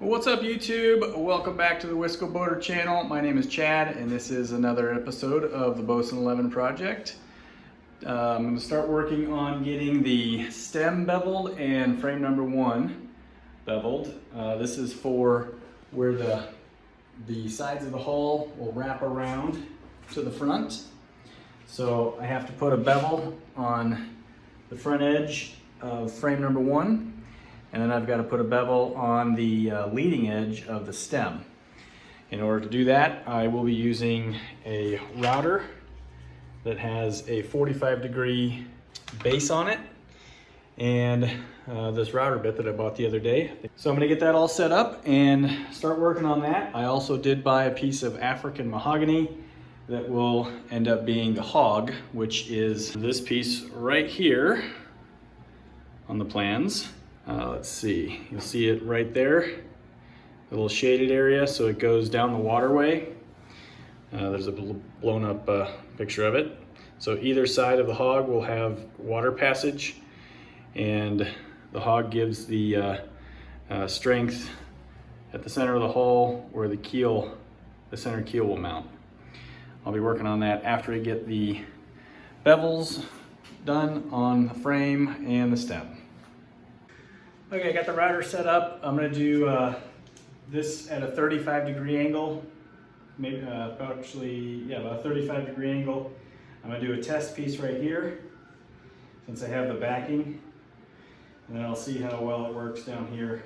What's up YouTube? Welcome back to the Wisco Boater channel. My name is Chad and this is another episode of the Bosun 11 project. I'm going to start working on getting the stem beveled and frame number 1 beveled. This is for where the sides of the hull will wrap around to the front. So I have to put a bevel on the front edge of frame number 1. And then I've got to put a bevel on the leading edge of the stem. In order to do that, I will be using a router that has a 45-degree base on it, and this router bit that I bought the other day. So I'm going to get that all set up and start working on that. I also did buy a piece of African mahogany that will end up being the hog, which is this piece right here on the plans. Let's see, you'll see it right there, a little shaded area, so it goes down the waterway. There's a blown up picture of it. So either side of the hog will have water passage, and the hog gives the strength at the center of the hull where the center keel will mount. I'll be working on that after I get the bevels done on the frame and the stem. Okay, I got the router set up. I'm going to do this at a 35-degree angle. Maybe about a 35-degree angle. I'm going to do a test piece right here since I have the backing, and then I'll see how well it works down here.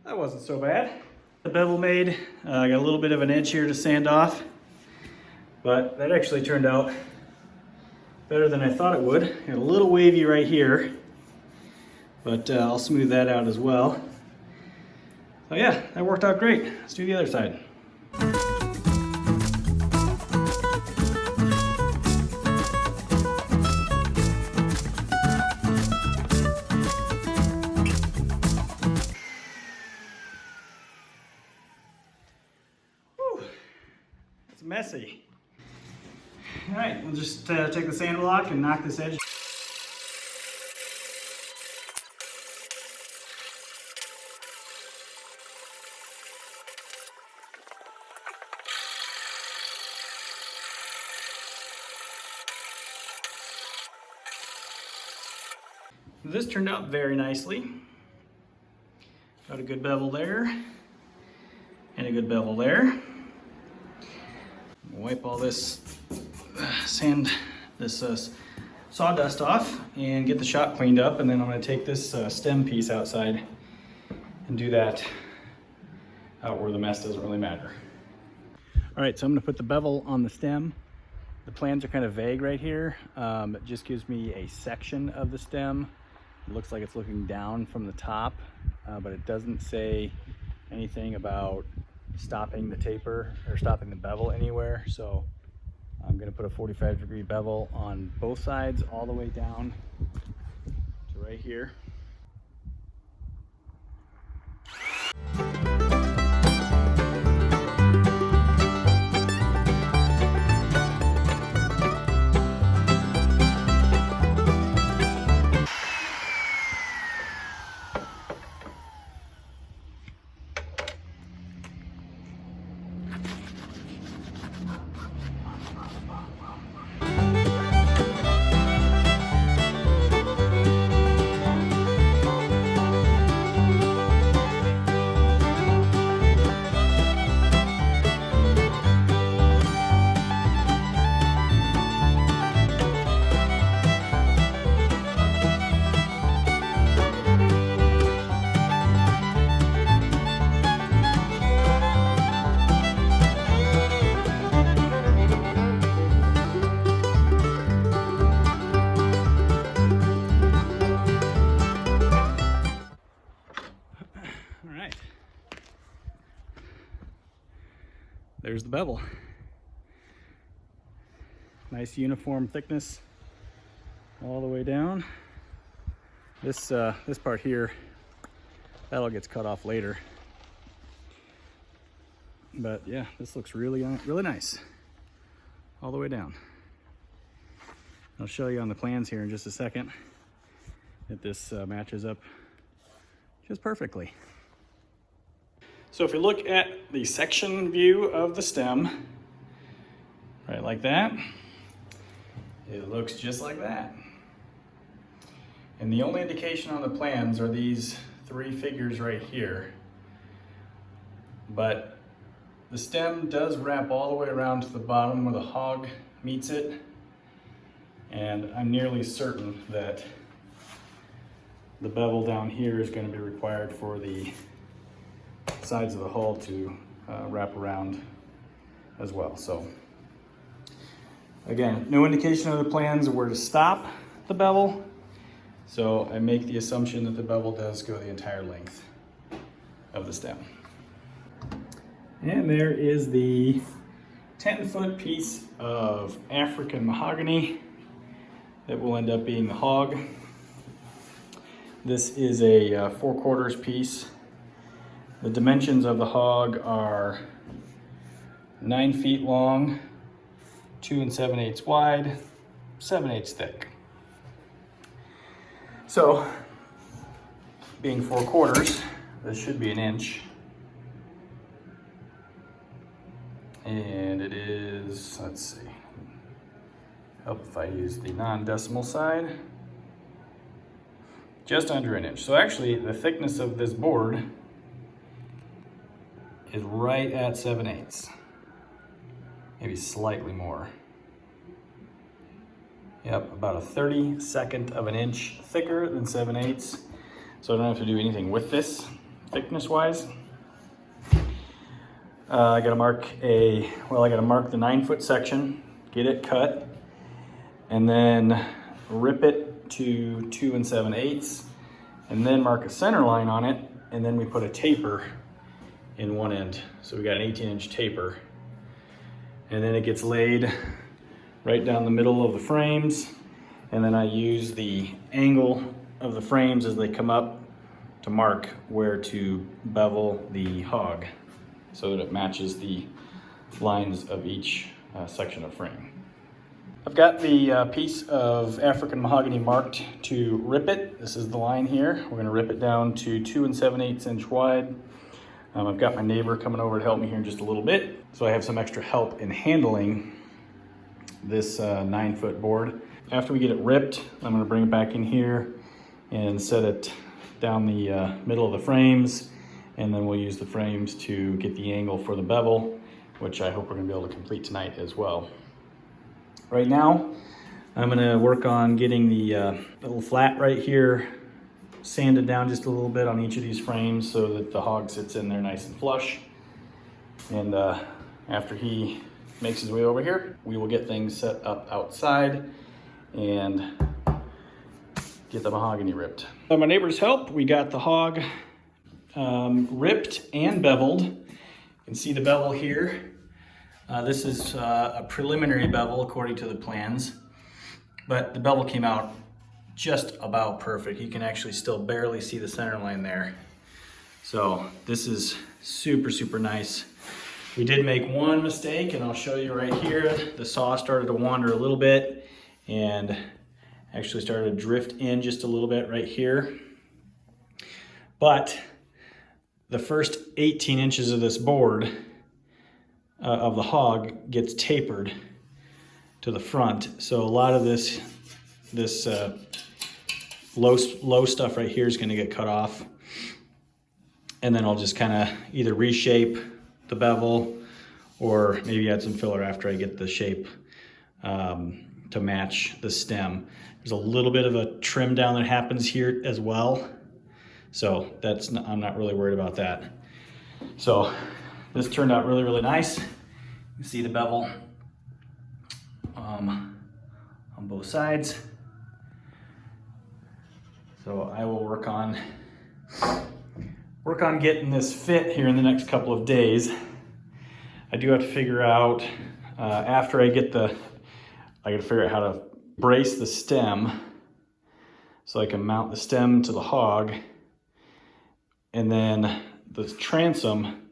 That wasn't so bad. The bevel made, I got a little bit of an edge here to sand off, but that actually turned out better than I thought it would. Got a little wavy right here, but I'll smooth that out as well. So yeah, that worked out great. Let's do the other side. It's messy. All right, we'll just take the sand block and knock this edge. This turned out very nicely. Got a good bevel there and a good bevel there. Wipe all this sawdust off and get the shop cleaned up, and then I'm going to take this stem piece outside and do that out where the mess doesn't really matter. All right, so I'm going to put the bevel on the stem. The plans are kind of vague right here. It just gives me a section of the stem. It looks like it's looking down from the top, but it doesn't say anything about stopping the taper or stopping the bevel anywhere. So I'm going to put a 45-degree bevel on both sides all the way down to right here. There's the bevel. Nice uniform thickness all the way down. This part here That all gets cut off later. But yeah, this looks really nice all the way down. I'll show you on the plans here in just a second that this matches up just perfectly. So if you look at the section view of the stem, right like that, it looks just like that. And the only indication on the plans are these 3 figures right here. But the stem does wrap all the way around to the bottom where the hog meets it. And I'm nearly certain that the bevel down here is going to be required for the sides of the hull to wrap around as well. So again, no indication of the plans where to stop the bevel. So I make the assumption that the bevel does go the entire length of the stem. And there is the 10-foot piece of African mahogany that will end up being the hog. This is a 4/4 piece. The dimensions of the hog are 9 feet long, 2 7/8 wide, 7/8 thick. So, being 4/4, this should be 1 inch. And it is, let's see, help if I use the non-decimal side, just under 1 inch. So actually the thickness of this board is right at 7/8, maybe slightly more. Yep, about a 32nd of an inch thicker than 7/8. So I don't have to do anything with this thickness wise. I gotta mark the 9-foot section, get it cut, and then rip it to 2 7/8, and then mark a center line on it, and then we put a taper in one end. So we got an 18-inch taper, and then it gets laid right down the middle of the frames, and then I use the angle of the frames as they come up to mark where to bevel the hog so that it matches the lines of each section of frame. I've got the piece of African mahogany marked to rip it. This is the line here. We're gonna rip it down to 2 7/8 inch wide. I've got my neighbor coming over to help me here in just a little bit. So I have some extra help in handling this 9-foot board. After we get it ripped, I'm gonna bring it back in here and set it down the middle of the frames. And then we'll use the frames to get the angle for the bevel, which I hope we're gonna be able to complete tonight as well. Right now, I'm gonna work on getting the little flat right here sanded down just a little bit on each of these frames so that the hog sits in there nice and flush. And after he makes his way over here, we will get things set up outside and get the mahogany ripped. By my neighbor's help, we got the hog ripped and beveled. You can see the bevel here. This is a preliminary bevel according to the plans, but the bevel came out just about perfect. You can actually still barely see the center line there. So this is super, super nice. We did make one mistake, and I'll show you right here. The saw started to wander a little bit and actually started to drift in just a little bit right here. But the first 18 inches of this board of the hog gets tapered to the front. So a lot of this low stuff right here is going to get cut off. And then I'll just kind of either reshape the bevel or maybe add some filler after I get the shape to match the stem. There's a little bit of a trim down that happens here as well. So I'm not really worried about that. So this turned out really, really nice. You see the bevel on both sides. So I will work on getting this fit here in the next couple of days. I do have to figure out after I get I got to figure out how to brace the stem so I can mount the stem to the hog and then the transom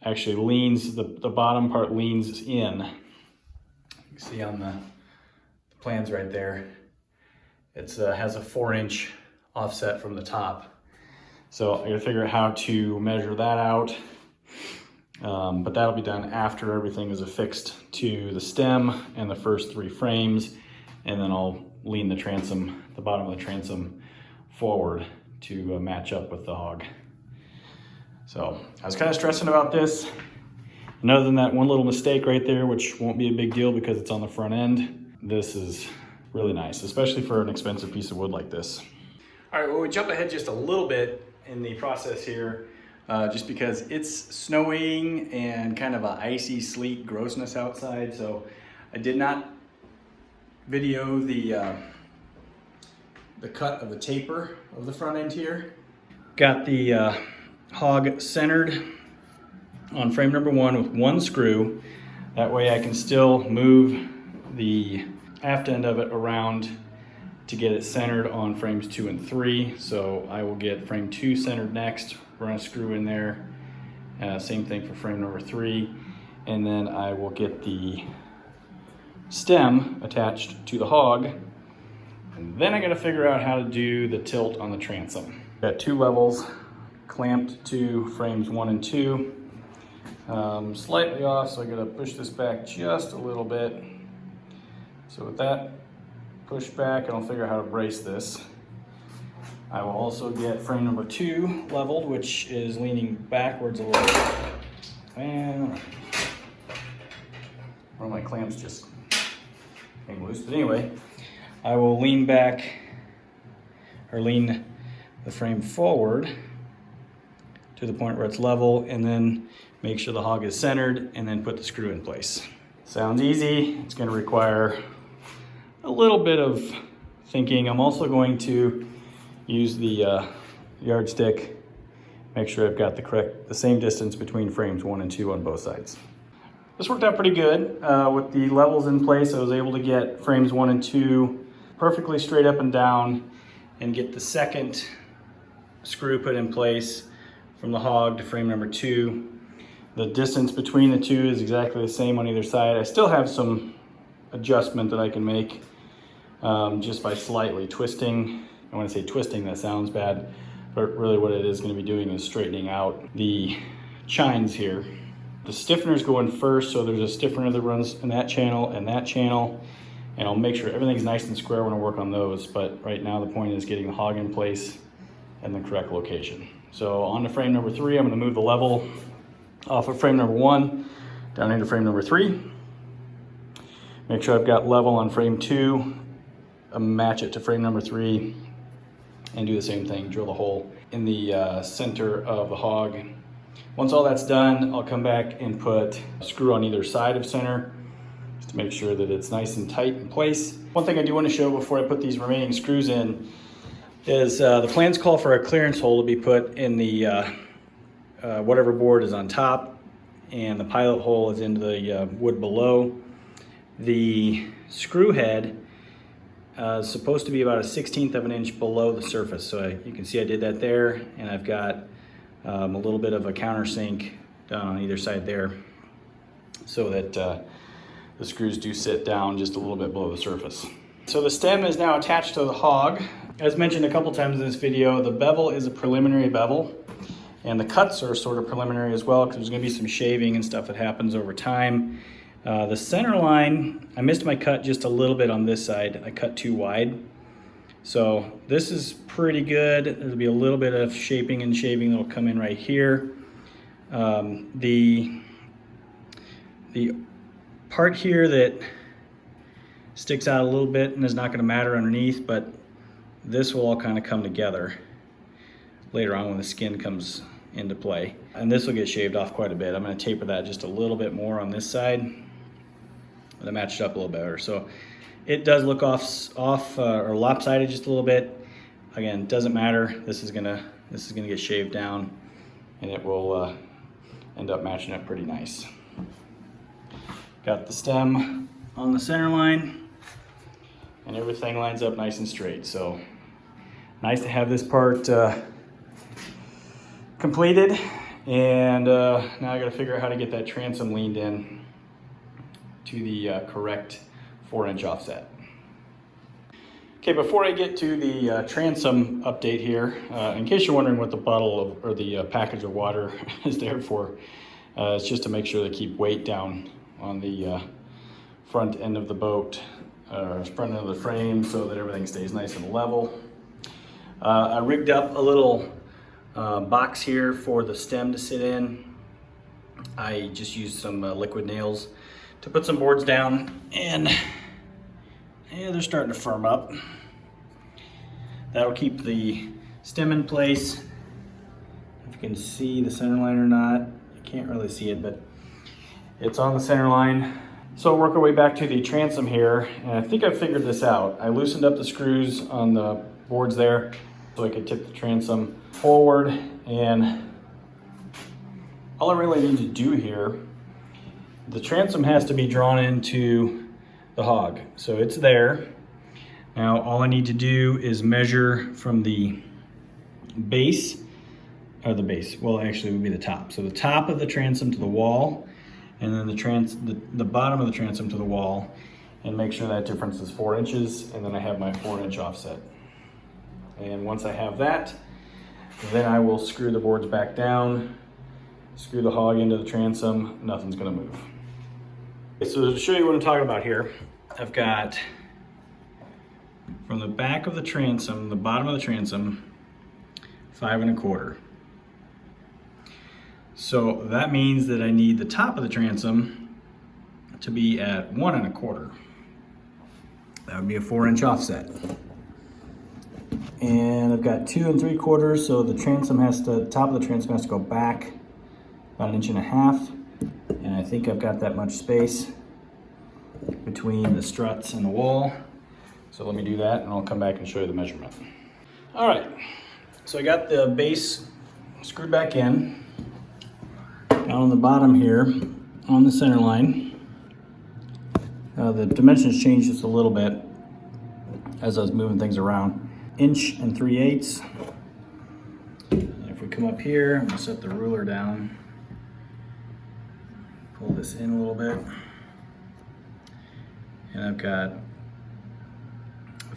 actually leans, the bottom part leans in. You can see on the plans right there, it has a 4-inch offset from the top. So I gotta figure out how to measure that out. But that'll be done after everything is affixed to the stem and the first 3 frames. And then I'll lean the transom, the bottom of the transom forward to match up with the hog. So I was kind of stressing about this. And other than that one little mistake right there, which won't be a big deal because it's on the front end, this is really nice, especially for an expensive piece of wood like this. All right, well, we jump ahead just a little bit in the process here, just because it's snowing and kind of a icy, sleet grossness outside. So I did not video the cut of the taper of the front end here. Got the hog centered on frame number 1 with 1 screw. That way I can still move the aft end of it around to get it centered on frames 2 and 3. So I will get frame 2 centered next, run a screw in there. Same thing for frame number 3. And then I will get the stem attached to the hog. And then I gotta figure out how to do the tilt on the transom. Got 2 levels clamped to frames 1 and 2. Slightly off, so I gotta push this back just a little bit. So with that push back, and I'll figure out how to brace this. I will also get frame number 2 leveled, which is leaning backwards a little bit. And one of my clamps just hang loose. But anyway, I will lean back, or lean the frame forward to the point where it's level, and then make sure the hog is centered, and then put the screw in place. Sounds easy. It's going to require a little bit of thinking. I'm also going to use the yardstick, make sure I've got the same distance between frames 1 and 2 on both sides. This worked out pretty good. With the levels in place, I was able to get frames 1 and 2 perfectly straight up and down, and get the second screw put in place from the hog to frame number 2. The distance between the 2 is exactly the same on either side. I still have some adjustment that I can make just by slightly twisting. I want to say twisting, that sounds bad, but really what it is going to be doing is straightening out the chines here. The stiffeners go in first, so there's a stiffener that runs in that channel and that channel, and I'll make sure everything's nice and square when I work on those. But right now the point is getting the hog in place and the correct location. So on to frame number 3, I'm going to move the level off of frame number 1 down into frame number 3. Make sure I've got level on frame 2, match it to frame number 3, and do the same thing, drill the hole in the center of the hog. Once all that's done, I'll come back and put a screw on either side of center just to make sure that it's nice and tight in place. One thing I do want to show before I put these remaining screws in is the plans call for a clearance hole to be put in the whatever board is on top, and the pilot hole is into the wood below. The screw head is supposed to be about a 1/16 of an inch below the surface. So you can see I did that there, and I've got a little bit of a countersink down on either side there, so that the screws do sit down just a little bit below the surface. So the stem is now attached to the hog. As mentioned a couple times in this video, the bevel is a preliminary bevel, and the cuts are sort of preliminary as well, because there's going to be some shaving and stuff that happens over time. The center line, I missed my cut just a little bit on this side. I cut too wide. So this is pretty good. There'll be a little bit of shaping and shaving that'll come in right here. The part here that sticks out a little bit and is not going to matter underneath, but this will all kind of come together later on when the skin comes into play. And this will get shaved off quite a bit. I'm going to taper that just a little bit more on this side to match it up a little better. So it does look off or lopsided just a little bit. Again, doesn't matter. This is gonna get shaved down, and it will end up matching up pretty nice. Got the stem on the center line, and everything lines up nice and straight. So nice to have this part completed, and now I gotta figure out how to get that transom leaned in to the correct 4-inch offset. Okay, before I get to the transom update here, in case you're wondering what the bottle of, or the package of water is there for, it's just to make sure they keep weight down on the front end of the boat, front end of the frame, so that everything stays nice and level. I rigged up a little box here for the stem to sit in. I just used some liquid nails to put some boards down, and yeah, they're starting to firm up. That'll keep the stem in place. If you can see the center line or not, you can't really see it, but it's on the center line. So we'll work our way back to the transom here, and I think I figured this out. I loosened up the screws on the boards there so I could tip the transom forward, and all I really need to do here, the transom has to be drawn into the hog. So it's there. Now all I need to do is measure from the base, or the base, well actually it would be the top. So the top of the transom to the wall, and then the bottom of the transom to the wall, and make sure that difference is 4 inches, and then I have my 4-inch offset. And once I have that, then I will screw the boards back down, screw the hog into the transom, nothing's gonna move. Okay, so to show you what I'm talking about here, I've got from the back of the transom, the bottom of the transom, 5 1/4. So that means that I need the top of the transom to be at 1 1/4. That would be a 4-inch offset. And I've got 2 3/4, so the top of the transom has to go back about 1.5 inches. And I think I've got that much space between the struts and the wall. So let me do that, and I'll come back and show you the measurement. All right, so I got the base screwed back in. Down on the bottom here, on the center line, the dimensions changed just a little bit as I was moving things around. 1 3/8. If we come up here, I'm gonna set the ruler down, pull this in a little bit, and I've got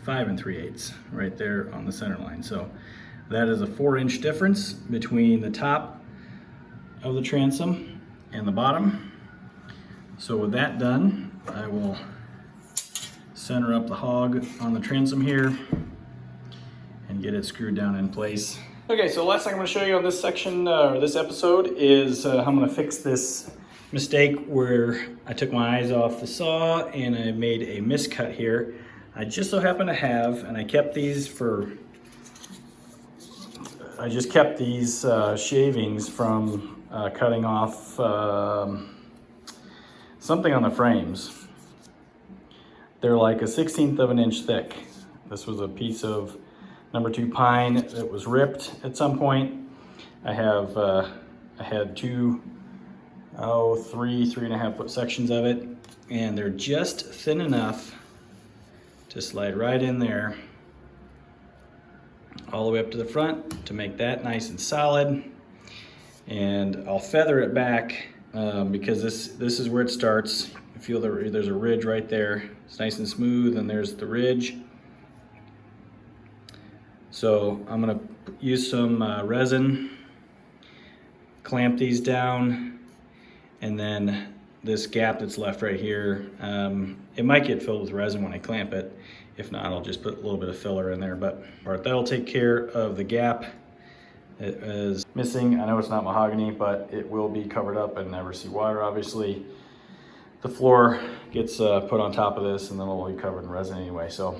5 3/8 right there on the center line. So that is a 4-inch difference between the top of the transom and the bottom. So with that done, I will center up the hog on the transom here and get it screwed down in place. Okay, so the last thing I'm gonna show you on this section, or this episode, is how I'm gonna fix this mistake where I took my eyes off the saw and I made a miscut here. I just so happen to have, and I kept these shavings from cutting off something on the frames. They're like a 1/16 of an inch thick. This was a piece of number 2 pine that was ripped at some point. I had 3.5 foot sections of it, and they're just thin enough to slide right in there all the way up to the front to make that nice and solid. And I'll feather it back because this is where it starts. You feel there's a ridge right there. It's nice and smooth, and there's the ridge. So I'm gonna use some resin, clamp these down, and then this gap that's left right here, it might get filled with resin when I clamp it. If not, I'll just put a little bit of filler in there, but that'll take care of the gap. It is missing. I know it's not mahogany, but it will be covered up and never see water, obviously. The floor gets put on top of this, and then it'll be covered in resin anyway. So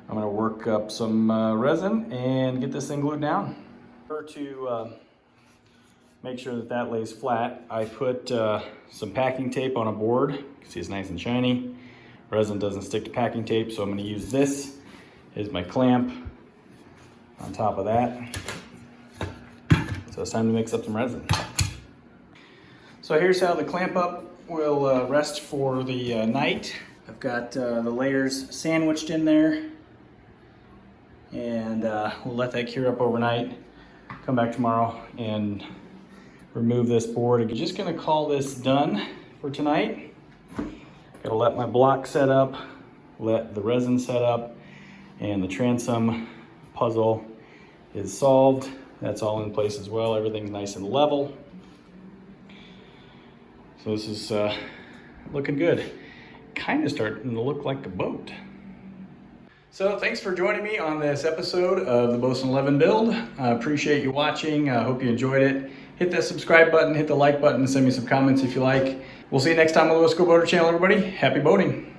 I'm gonna work up some resin and get this thing glued down. To make sure that that lays flat, I put some packing tape on a board. You can see it's nice and shiny. Resin doesn't stick to packing tape, so I'm gonna use this as my clamp on top of that. So it's time to mix up some resin. So here's how the clamp up will rest for the night. I've got the layers sandwiched in there, and we'll let that cure up overnight. come back tomorrow and remove this board. I'm just gonna call this done for tonight. Gotta let my block set up, let the resin set up, and the transom puzzle is solved. That's all in place as well. Everything's nice and level. So this is looking good. Kind of starting to look like a boat. So thanks for joining me on this episode of the Bosun 11 build. I appreciate you watching. I hope you enjoyed it. Hit that subscribe button, hit the like button, and send me some comments if you like. We'll see you next time on the Wisco Boater channel, everybody. Happy boating.